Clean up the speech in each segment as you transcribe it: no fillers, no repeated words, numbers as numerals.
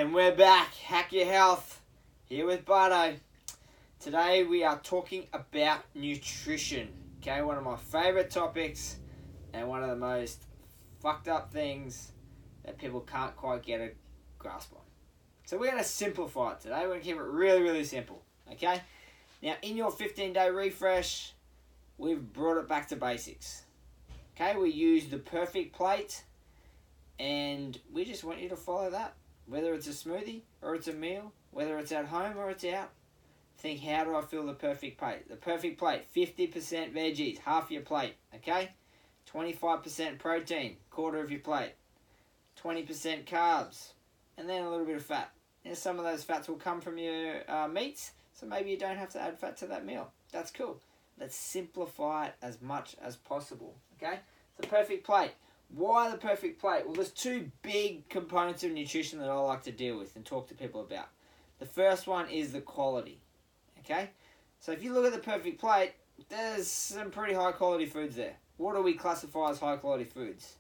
And we're back, Hack Your Health, here with Barton. Today we are talking about nutrition, okay? One of my favourite topics and one of the most fucked up things that people can't quite get a grasp on. So we're going to simplify it today. We're going to keep it really, really simple, okay? Now, in your 15-day refresh, we've brought it back to basics, okay? We used the perfect plate and we just want you to follow that. Whether it's a smoothie or it's a meal, whether it's at home or it's out, think, how do I fill the perfect plate? The perfect plate, 50% veggies, half your plate, okay? 25% protein, quarter of your plate. 20% carbs, and then a little bit of fat. And some of those fats will come from your meats, so maybe you don't have to add fat to that meal. That's cool. Let's simplify it as much as possible, okay? The perfect plate. Why the perfect plate? Well, there's two big components of nutrition that I like to deal with and talk to people about. The first one is the quality, okay? So if you look at the perfect plate, there's some pretty high quality foods there. What do we classify as high quality foods?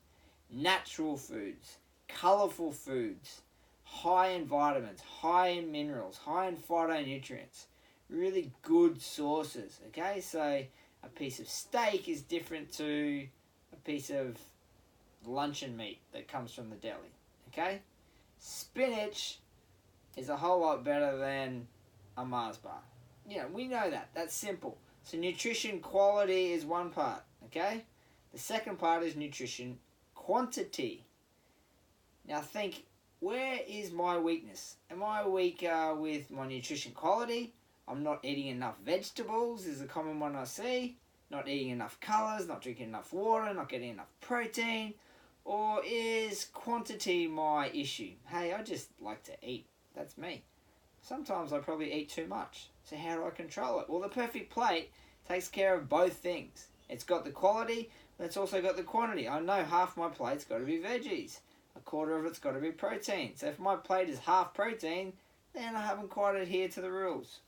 Natural foods, colourful foods, high in vitamins, high in minerals, high in phytonutrients. Really good sources, okay? So a piece of steak is different to a piece of luncheon meat that comes from the deli, okay? Spinach is a whole lot better than a Mars bar. You know, we know that. That's simple. So nutrition quality is one part, okay? The second part is nutrition quantity. Now think, where is my weakness? Am I weak with my nutrition quality? I'm not eating enough vegetables is a common one I see. Not eating enough colours, not drinking enough water, not getting enough protein. Or is quantity my issue? Hey, I just like to eat. That's me. Sometimes I probably eat too much. So how do I control it? Well, the perfect plate takes care of both things. It's got the quality, but it's also got the quantity. I know half my plate's got to be veggies. A quarter of it's got to be protein. So if my plate is half protein, then I haven't quite adhered to the rules.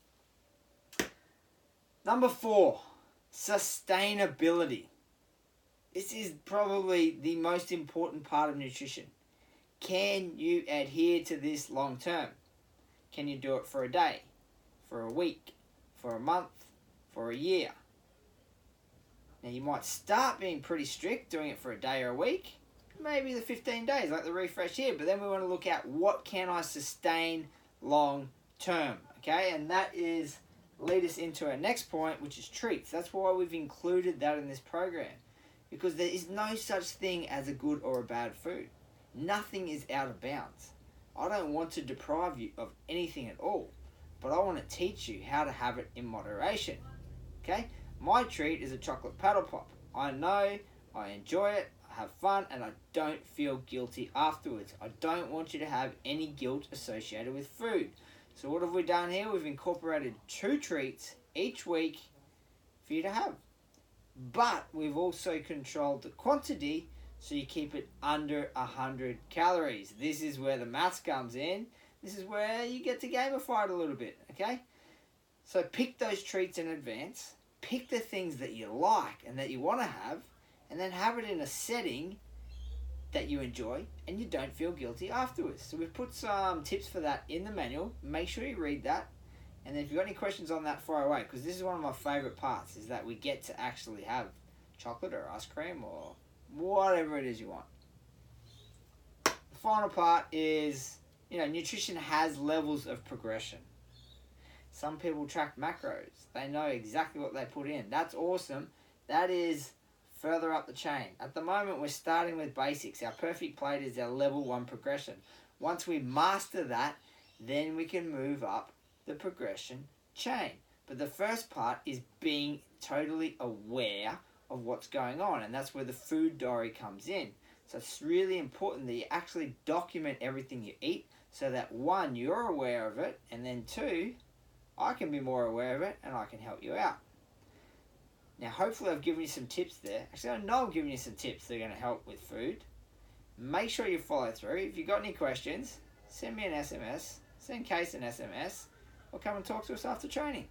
Number 4, sustainability. This is probably the most important part of nutrition. Can you adhere to this long term? Can you do it for a day, for a week, for a month, for a year? Now you might start being pretty strict, doing it for a day or a week, maybe the 15 days like the refresh here, but then we want to look at what can I sustain long term, okay? And that is lead us into our next point, which is treats. That's why we've included that in this program. Because there is no such thing as a good or a bad food. Nothing is out of bounds. I don't want to deprive you of anything at all, but I want to teach you how to have it in moderation. Okay? My treat is a chocolate paddle pop. I know, I enjoy it, I have fun, and I don't feel guilty afterwards. I don't want you to have any guilt associated with food. So what have we done here? We've incorporated 2 treats each week for you to have. But we've also controlled the quantity so you keep it under 100 calories. This is where the maths comes in. This is where you get to gamify it a little bit, okay? So pick those treats in advance. Pick the things that you like and that you want to have, and then have it in a setting that you enjoy and you don't feel guilty afterwards. So we've put some tips for that in the manual. Make sure you read that. And then if you've got any questions on that, fire away, because this is one of my favourite parts, is that we get to actually have chocolate or ice cream or whatever it is you want. The final part is, nutrition has levels of progression. Some people track macros. They know exactly what they put in. That's awesome. That is further up the chain. At the moment, we're starting with basics. Our perfect plate is our level 1 progression. Once we master that, then we can move up the progression chain. But the first part is being totally aware of what's going on, and that's where the food diary comes in. So it's really important that you actually document everything you eat so that 1, you're aware of it, and then 2, I can be more aware of it and I can help you out. Now hopefully I've given you some tips there. Actually, I know I've given you some tips that are going to help with food. Make sure you follow through. If you've got any questions, send me an SMS, send Case an SMS, or come and talk to us after training.